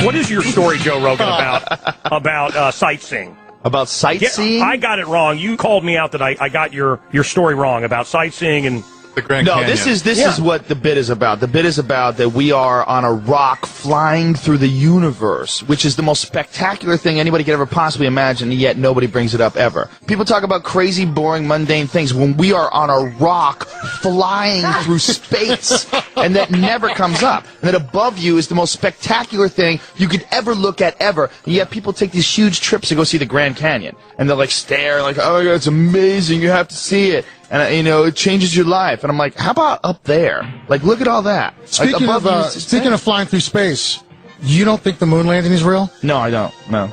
What is your story, Joe Rogan, about sightseeing? About sightseeing? Yeah, I got it wrong. You called me out that I got your story wrong about sightseeing and the Grand Canyon. this is what the bit is about. The bit is about that we are on a rock flying through the universe, which is the most spectacular thing anybody could ever possibly imagine, and yet nobody brings it up ever. People talk about crazy, boring, mundane things when we are on a rock flying through space, and that never comes up. And that above you is the most spectacular thing you could ever look at ever, and yet people take these huge trips to go see the Grand Canyon, and they'll like stare like, oh my God, it's amazing, you have to see it. And, you know, it changes your life. And I'm like, how about up there? Like, look at all that. Speaking of flying through space, you don't think the moon landing is real? No, I don't. No.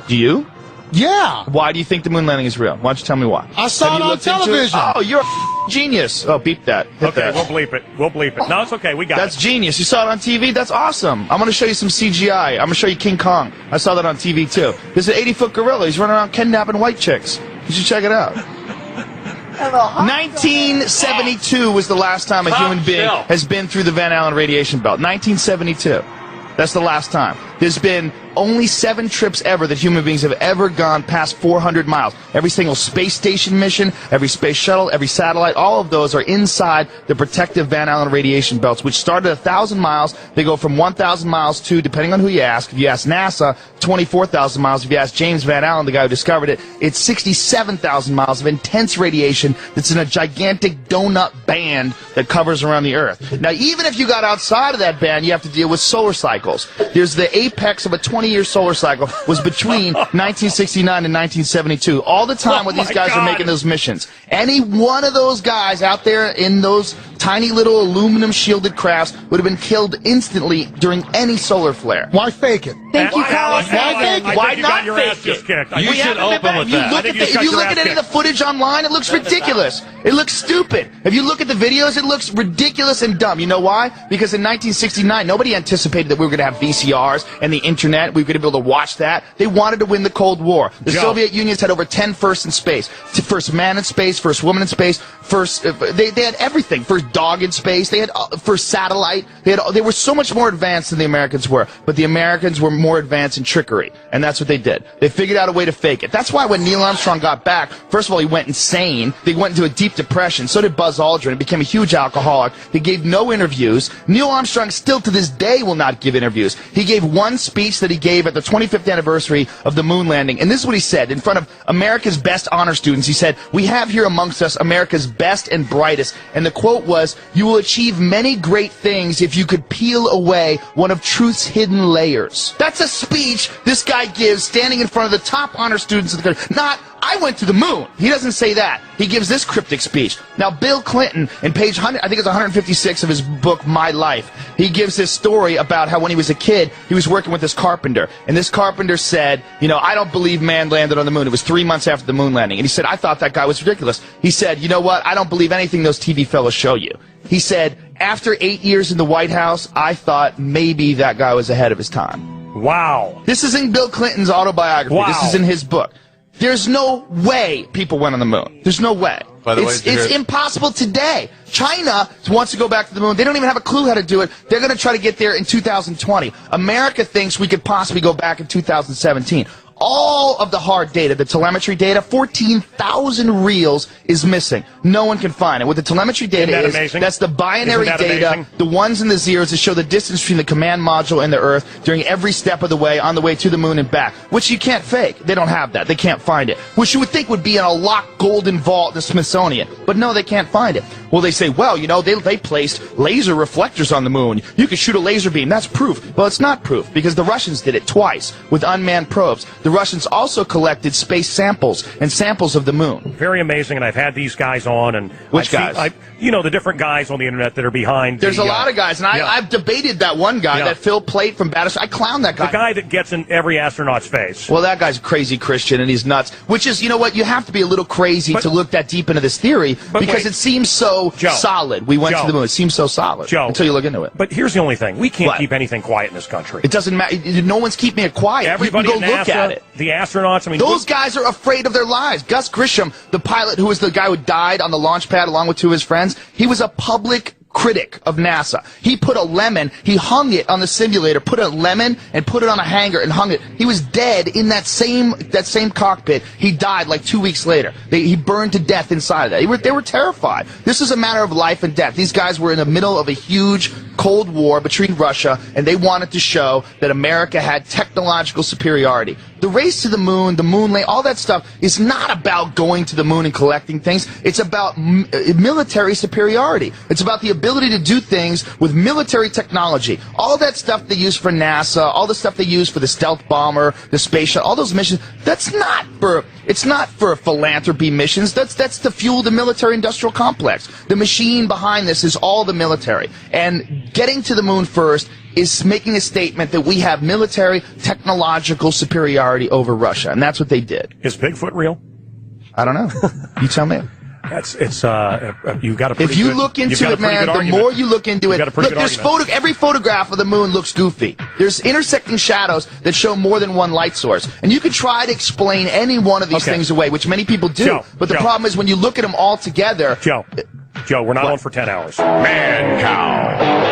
Do you? Yeah. Why do you think the moon landing is real? Why don't you tell me why? I saw it on television. Oh, you're a genius. Oh, beep that. Hit that. We'll bleep it. No, it's okay. We got That's genius. You saw it on TV? That's awesome. I'm going to show you some CGI. I'm going to show you King Kong. I saw that on TV, too. There's an 80-foot gorilla. He's running around kidnapping white chicks. You should check it out. 1972 was the last time a human being has been through the Van Allen radiation belt. 1972. That's the last time. There's been only 7 trips ever that human beings have ever gone past 400 miles. Every single space station mission, every space shuttle, every satellite, all of those are inside the protective Van Allen radiation belts, which start at 1,000 miles. They go from 1,000 miles to, depending on who you ask, if you ask NASA, 24,000 miles. If you ask James Van Allen, the guy who discovered it, it's 67,000 miles of intense radiation that's in a gigantic donut band that covers around the Earth. Now, even if you got outside of that band, you have to deal with solar cycles. There's the apex of a 20-year solar cycle was between 1969 and 1972. All the time when these guys are making those missions. Any one of those guys out there in those tiny little aluminum shielded crafts would have been killed instantly during any solar flare. Why fake it? Thank you, Colin. Why not fake it? You should open with that. If you look at any of the footage online, it looks ridiculous. It looks stupid. If you look at the videos, it looks ridiculous and dumb. You know why? Because in 1969, nobody anticipated that we were going to have VCRs and the internet. We were going to be able to watch that. They wanted to win the Cold War. The Soviet Union's had over 10 firsts in space. First man in space, first woman in space, they had everything. First dog in space. They had first satellite. They were so much more advanced than the Americans were. But the Americans were more advanced in trickery. And that's what they did. They figured out a way to fake it. That's why when Neil Armstrong got back, first of all, he went insane. They went into a deep depression. So did Buzz Aldrin. He became a huge alcoholic. He gave no interviews. Neil Armstrong still to this day will not give interviews. He gave one speech that he gave at the 25th anniversary of the moon landing. And this is what he said in front of America's best honor students. He said, "We have here amongst us America's best and brightest." And the quote was, "You will achieve many great things if you could peel away one of truth's hidden layers." That's a speech this guy gives standing in front of the top honor students of the country. Not, "I went to the moon." He doesn't say that. He gives this cryptic speech. Now, Bill Clinton, in page 100, I think it's 156 of his book, My Life, he gives this story about how when he was a kid, he was working with this carpenter. And this carpenter said, you know, "I don't believe man landed on the moon." It was 3 months after the moon landing. And he said, "I thought that guy was ridiculous." He said, "You know what? I don't believe anything those TV fellows show you." He said, "After 8 years in the White House, I thought maybe that guy was ahead of his time." Wow. This is in Bill Clinton's autobiography. Wow. This is in his book. There's no way people went on the moon. There's no way. By the way, it's impossible today. China wants to go back to the moon. They don't even have a clue how to do it. They're going to try to get there in 2020. America thinks we could possibly go back in 2017. All of the hard data, the telemetry data, 14,000 reels is missing. No one can find it. What the telemetry data is, that's the binary data, the ones and the zeros that show the distance between the command module and the Earth during every step of the way on the way to the moon and back, which you can't fake. They don't have that. They can't find it. Which you would think would be in a locked golden vault in the Smithsonian. But no, they can't find it. Well, they say, well, you know, they placed laser reflectors on the moon. You could shoot a laser beam. That's proof. Well, it's not proof because the Russians did it twice with unmanned probes. The Russians also collected space samples and samples of the moon. Very amazing, and I've had these guys on. And which guys? You know, the different guys on the internet that are behind. There's a lot of guys, and I've debated that one guy, that Phil Plait from Battleship. I clown that guy. The guy that gets in every astronaut's face. Well, that guy's a crazy Christian, and he's nuts. Which is, you know what, you have to be a little crazy to look that deep into this theory, because it seems so solid. We went to the moon. It seems so solid until you look into it. But here's the only thing. We can't keep anything quiet in this country. It doesn't matter. No one's keeping it quiet. Everybody you go look at it. The astronauts, I mean, those guys are afraid of their lives. Gus Grisham, the pilot who was the guy who died on the launch pad along with two of his friends, he was a public critic of NASA. He put a lemon, he hung it on the simulator, put a lemon and put it on a hanger and hung it. He was dead in that same cockpit. He died like 2 weeks later. He burned to death inside of that. They were terrified. This is a matter of life and death. These guys were in the middle of a huge Cold War between Russia, and they wanted to show that America had technological superiority. The race to the moon landing, all that stuff is not about going to the moon and collecting things. It's about military superiority. It's about the ability to do things with military technology. All that stuff they use for NASA, all the stuff they use for the stealth bomber, the space shuttle, all those missions, it's not for philanthropy missions. That's to fuel the military-industrial complex. The machine behind this is all the military. And getting to the moon first is making a statement that we have military technological superiority over Russia, and that's what they did. Is Bigfoot real? I don't know. You tell me. You got a pretty If you good, look into it, man, the more you look into it, look, every photograph of the moon looks goofy. There's intersecting shadows that show more than one light source, and you could try to explain any one of these things away, which many people do. But the problem is when you look at them all together. Joe, we're not on for 10 hours. Man cow.